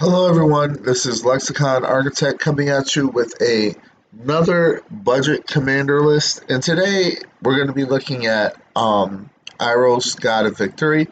Hello, everyone. This is Lexicon Architect coming at you with another budget commander list. And today we're going to be looking at Iroas, God of Victory.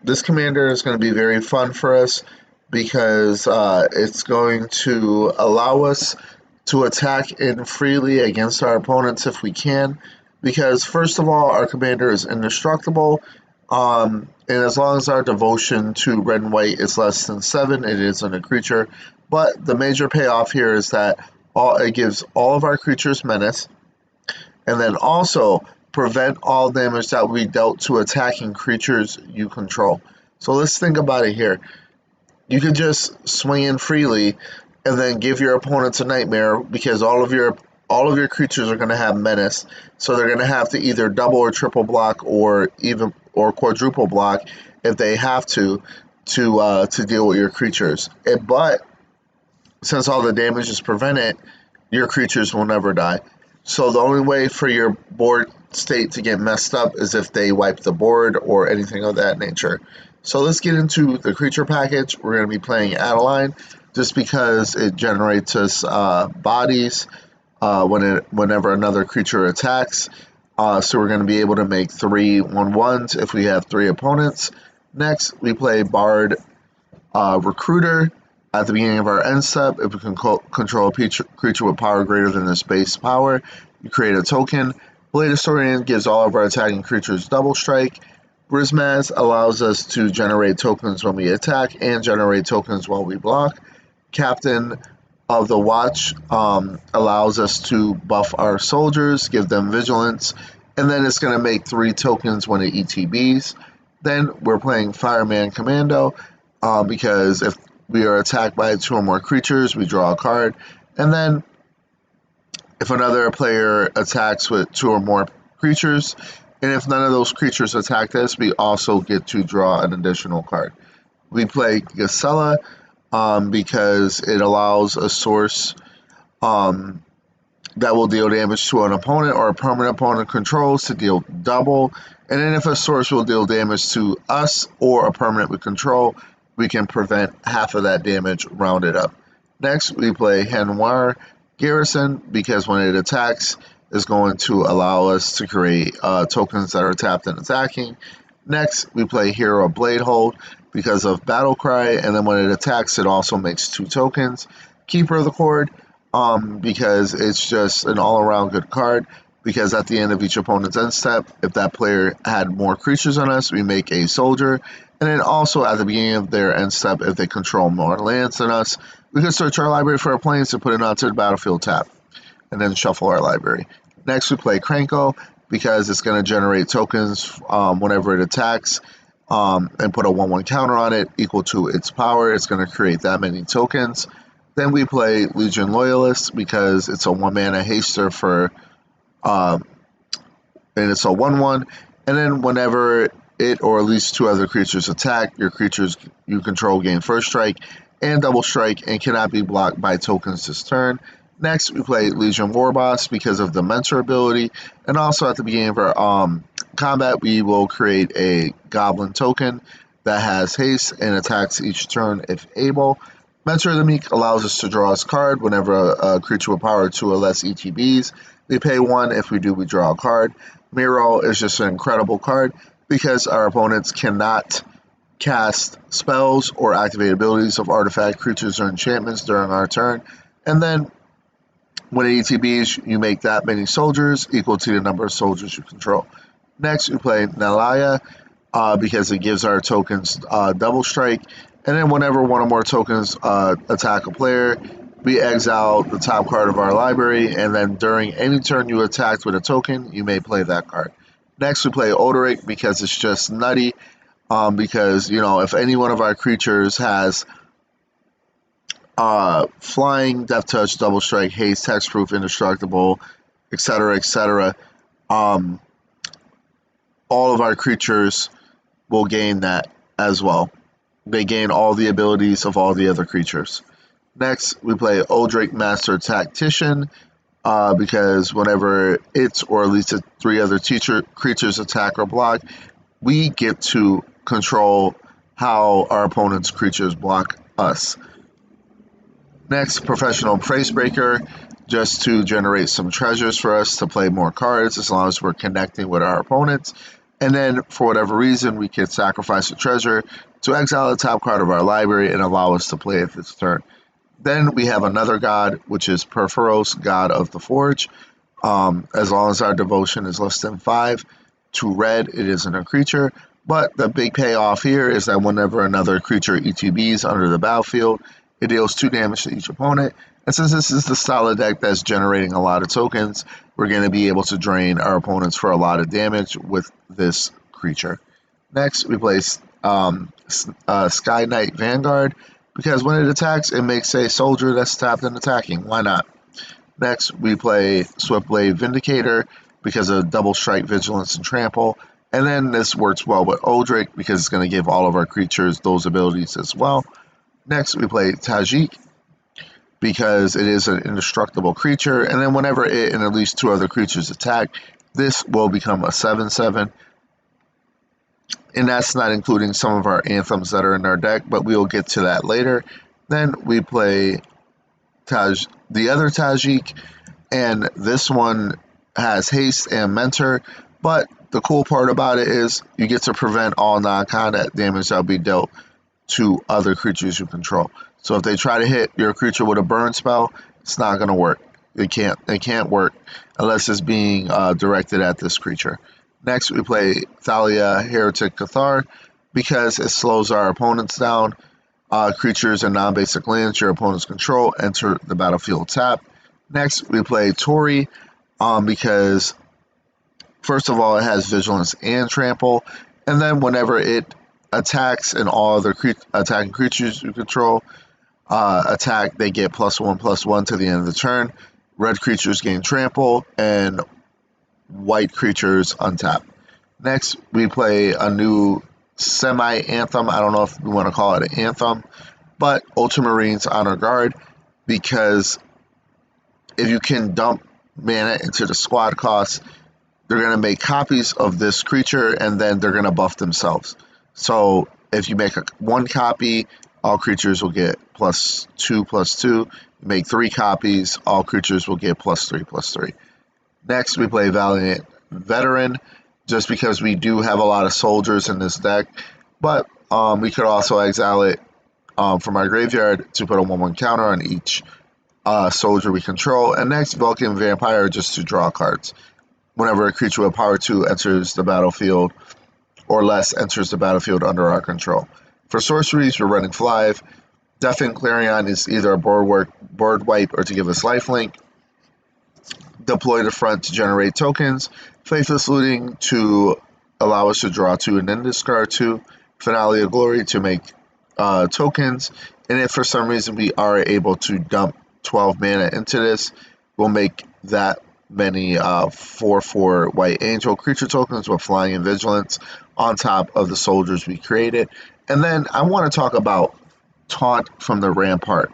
This commander is going to be very fun for us because it's going to allow us to attack in freely against our opponents if we can. Because, first of all, our commander is indestructible. And as long as our devotion to red and white is less than 7, it isn't a creature. But the major payoff here is that it gives all of our creatures menace, and then also prevent all damage that we dealt to attacking creatures you control. So let's think about it here. You could just swing in freely and then give your opponents a nightmare because all of your creatures are going to have menace, so they're going to have to either double or triple block or quadruple block if they have to deal with your creatures. But since all the damage is prevented, your creatures will never die. So the only way for your board state to get messed up is if they wipe the board or anything of that nature. So let's get into the creature package. We're going to be playing Adeline just because it generates us bodies whenever another creature attacks. So we're going to be able to make 3 1/1s if we have 3 opponents. Next, we play Bard Recruiter. At the beginning of our end step, if we can control a creature with power greater than its base power, you create a token. Blade Historian gives all of our attacking creatures double strike. Brismaz allows us to generate tokens when we attack and generate tokens while we block. Captain of the Watch allows us to buff our soldiers, give them vigilance, and then it's going to make 3 tokens when it ETBs. Then we're playing Fireman Commando because if we are attacked by 2 or more creatures, we draw a card. And then if another player attacks with 2 or more creatures, and if none of those creatures attack us, we also get to draw an additional card. We play Gisela because it allows a source that will deal damage to an opponent or a permanent opponent controls to deal double. And then if a source will deal damage to us or a permanent we control, we can prevent half of that damage rounded up. Next, we play Henoir Garrison because when it attacks, it's going to allow us to create tokens that are tapped and attacking. Next, we play Hero Bladehold because of Battle Cry, and then when it attacks, it also makes 2 tokens. Keeper of the Cord because it's just an all-around good card, because at the end of each opponent's end step, if that player had more creatures on us, we make a soldier. And then also at the beginning of their end step, if they control more lands than us, we can search our library for a planes and put it onto the battlefield tap, and then shuffle our library. Next, we play Kranko because it's going to generate tokens whenever it attacks and put a 1/1 counter on it equal to its power. It's going to create that many tokens. Then we play Legion Loyalist because it's a 1-mana haster and it's a 1/1. And then whenever it or at least 2 other creatures attack, your creatures you control gain first strike and double strike and cannot be blocked by tokens this turn. Next, we play Legion Warboss because of the Mentor ability, and also at the beginning of our combat, we will create a Goblin token that has haste and attacks each turn if able. Mentor of the Meek allows us to draw a card whenever a creature with power 2 or less ETBs. We pay 1. If we do, we draw a card. Miro is just an incredible card because our opponents cannot cast spells or activate abilities of artifact, creatures, or enchantments during our turn. And then when it ETBs, you make that many soldiers equal to the number of soldiers you control. Next, we play Nalaya because it gives our tokens double strike. And then whenever 1 or more tokens attack a player, we exile the top card of our library. And then during any turn you attacked with a token, you may play that card. Next, we play Odoric because it's just nutty. Because, if any one of our creatures has flying, death touch, double strike, haste, hexproof, indestructible, etc., all of our creatures will gain that as well. They gain all the abilities of all the other creatures. Next, we play Odric Master Tactician because whenever it's or at least 3 other creatures attack or block, we get to control how our opponent's creatures block us. Next, Professional Price Breaker, just to generate some treasures for us to play more cards as long as we're connecting with our opponents. And then, for whatever reason, we can sacrifice a treasure to exile the top card of our library and allow us to play it this turn. Then we have another god, which is Perforos, God of the Forge. As long as our devotion is less than 5 to red, it isn't a creature. But the big payoff here is that whenever another creature ETBs under the battlefield, it deals 2 damage to each opponent. And since this is the style of deck that's generating a lot of tokens, we're going to be able to drain our opponents for a lot of damage with this creature. Next, we play Sky Knight Vanguard, because when it attacks, it makes a soldier that's tapped and attacking. Why not? Next, we play Swiftblade Vindicator, because of double strike, vigilance, and trample. And then this works well with Oldric, because it's going to give all of our creatures those abilities as well. Next, we play Tajik, because it is an indestructible creature, and then whenever it and at least 2 other creatures attack, this will become a 7/7. And that's not including some of our anthems that are in our deck, but we will get to that later. Then we play the other Tajik, and this one has haste and mentor, but the cool part about it is you get to prevent all non-combat damage that will be dealt to other creatures you control. So if they try to hit your creature with a burn spell, it's not going to work. It can't work unless it's being directed at this creature. Next, we play Thalia Heretic Cathar, because it slows our opponents down. Creatures and non-basic lands your opponents control enter the battlefield tapped. Next, we play Tori, because first of all, it has vigilance and trample, and then whenever it attacks and all other attacking creatures you control attack, they get +1/+1 to the end of the turn. Red creatures gain trample, and white creatures untap. Next, we play a new semi-anthem. I don't know if we want to call it an anthem, but Ultramarines Honor Guard, because if you can dump mana into the squad cost, they're going to make copies of this creature, and then they're going to buff themselves. So if you make 1 copy, all creatures will get +2/+2. You make 3 copies, all creatures will get +3/+3. Next, we play Valiant Veteran, just because we do have a lot of soldiers in this deck, but we could also exile it from our graveyard to put a 1/1 counter on each soldier we control. And next, Vulcan Vampire, just to draw cards. Whenever a creature with power 2 enters the battlefield, or less enters the battlefield under our control. For sorceries, we're running 5. Deafened Clarion is either a board wipe or to give us lifelink. Deploy the front to generate tokens. Faithless Looting to allow us to draw 2 and then discard 2. Finale of Glory to make tokens. And if for some reason we are able to dump 12 mana into this, we'll make that many 4/4 White Angel creature tokens with flying and vigilance on top of the soldiers we created. And then I want to talk about Taunt from the Rampart.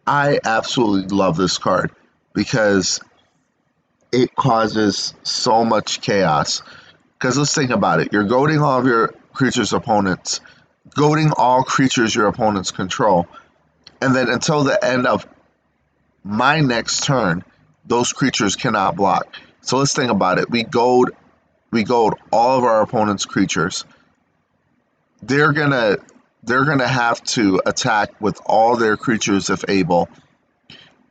I absolutely love this card because it causes so much chaos. Because let's think about it. You're goading all of your creatures' opponents, goading all creatures your opponents control, and then until the end of my next turn, those creatures cannot block. So let's think about it. We goad all of our opponent's creatures. They're gonna have to attack with all their creatures if able,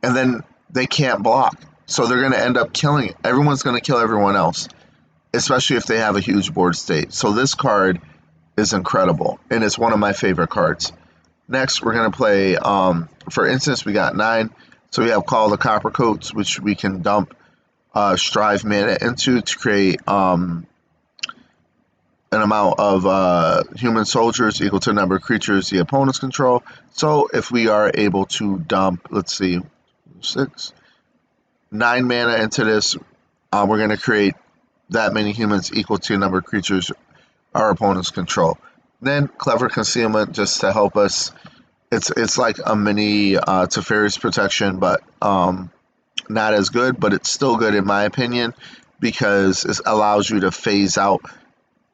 and then they can't block. So they're gonna end up killing. Everyone's gonna kill everyone else, especially if they have a huge board state. So this card is incredible, and it's one of my favorite cards. Next, we're gonna play. For instance, we got 9. So we have Call the Coppercoats, which we can dump Strive mana into to create an amount of human soldiers equal to the number of creatures the opponents control. So if we are able to dump, let's see, 9 mana into this, we're going to create that many humans equal to the number of creatures our opponents control. Then Clever Concealment, just to help us. It's like a mini Teferi's Protection, but not as good, but it's still good in my opinion because it allows you to phase out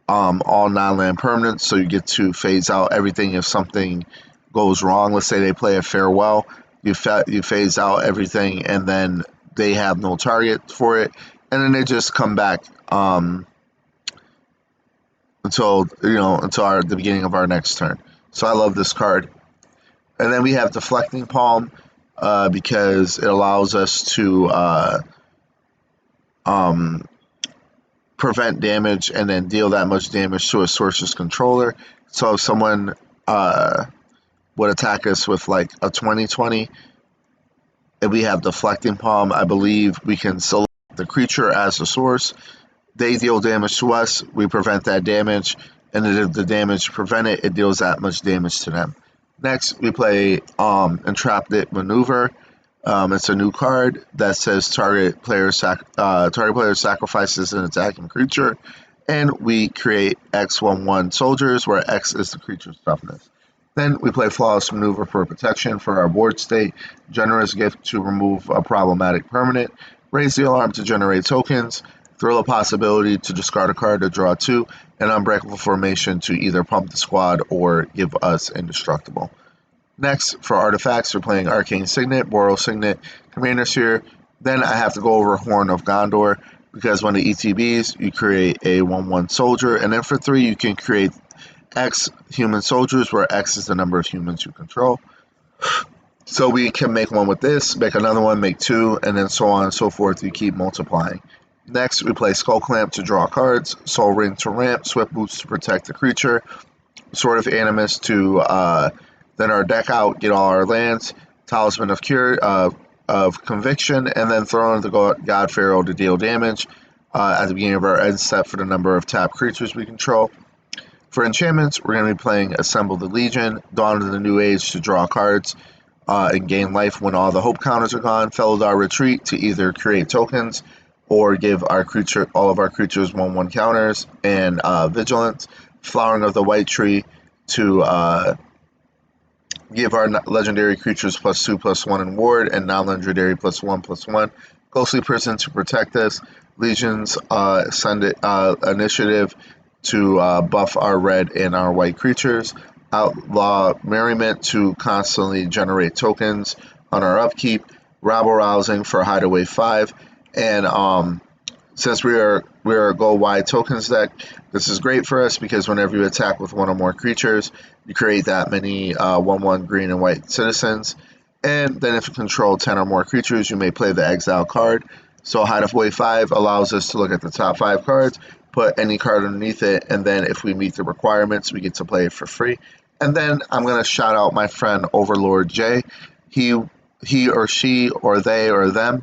all non-land permanents, so you get to phase out everything if something goes wrong, let's say they play a farewell, you phase out everything, and then they have no target for it, and then they just come back until the beginning of our next turn. So I love this card. And then we have Deflecting Palm because it allows us to prevent damage and then deal that much damage to a source's controller. So if someone would attack us with like a 20/20, and we have Deflecting Palm, I believe we can select the creature as the source. They deal damage to us, we prevent that damage, and if the damage prevented, it deals that much damage to them. Next, we play Entrapment Maneuver. It's a new card that says target player sacrifices an attacking creature, and we create X/1/1 soldiers, where X is the creature's toughness. Then we play Flawless Maneuver for protection for our board state, Generous Gift to remove a problematic permanent, Raise the Alarm to generate tokens, Thrill a Possibility to discard a card to draw 2, and Unbreakable Formation to either pump the squad or give us Indestructible. Next, for artifacts, we're playing Arcane Signet, Boreal Signet, Commander Sphere. Then I have to go over Horn of Gondor, because when the ETBs, you create a 1/1 soldier, and then for 3, you can create X human soldiers, where X is the number of humans you control. So we can make one with this, make another one, make 2, and then so on and so forth. You keep multiplying. Next, we play Skull Clamp to draw cards, Soul Ring to ramp, Swift Boots to protect the creature, Sword of Animus to then our deck out, get all our lands, Talisman of Cure, of Conviction, and then throw in the God Pharaoh to deal damage at the beginning of our end step for the number of tapped creatures we control. For enchantments, we're going to be playing Assemble the Legion, Dawn of the New Age to draw cards and gain life when all the hope counters are gone, Felidar Retreat to either create tokens or give all of our creatures 1/1 counters and vigilance, Flowering of the White Tree to give our legendary creatures +2/+1 in ward, and non-legendary +1/+1. Ghostly Prison to protect us. Legions initiative to buff our red and our white creatures. Outlaw Merriment to constantly generate tokens on our upkeep. Rabble Rousing for Hideaway 5. And since we are a go wide tokens deck, this is great for us because whenever you attack with one or more creatures, you create that many 1/1 green and white citizens. And then if you control 10 or more creatures, you may play the exile card. So Hideaway 5 allows us to look at the top 5 cards, put any card underneath it, and then if we meet the requirements, we get to play it for free. And then I'm going to shout out my friend Overlord J. He or she or they or them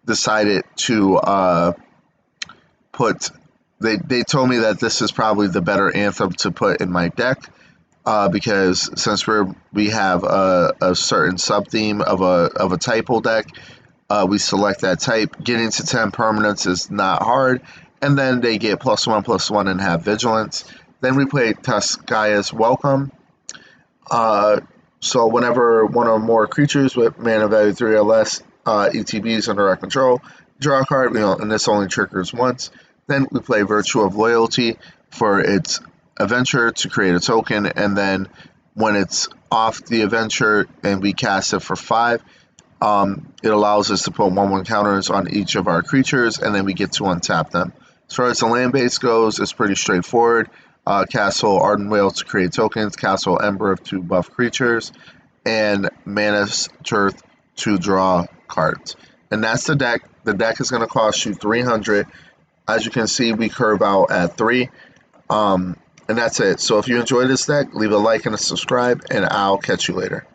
decided to they told me that this is probably the better anthem to put in my deck because since we have a certain sub theme of a typo deck, we select that type. Getting to 10 permanents is not hard, and then they get +1/+1 and have vigilance. Then we play Tuskaya's Welcome. So whenever one or more creatures with mana value 3 or less ETBs under our control, draw a card, and this only triggers once. Then we play Virtue of Loyalty for its adventure to create a token, and then when it's off the adventure and we cast it for 5, it allows us to put 1/1 counters on each of our creatures, and then we get to untap them. As far as the land base goes, it's pretty straightforward. Castle Arden Whale to create tokens, Castle Ember to buff creatures, and Mana Turf to draw cards. And that's the deck. The deck is going to cost you 300. As you can see, we curve out at 3. And that's it. So if you enjoyed this deck, leave a like and a subscribe, and I'll catch you later.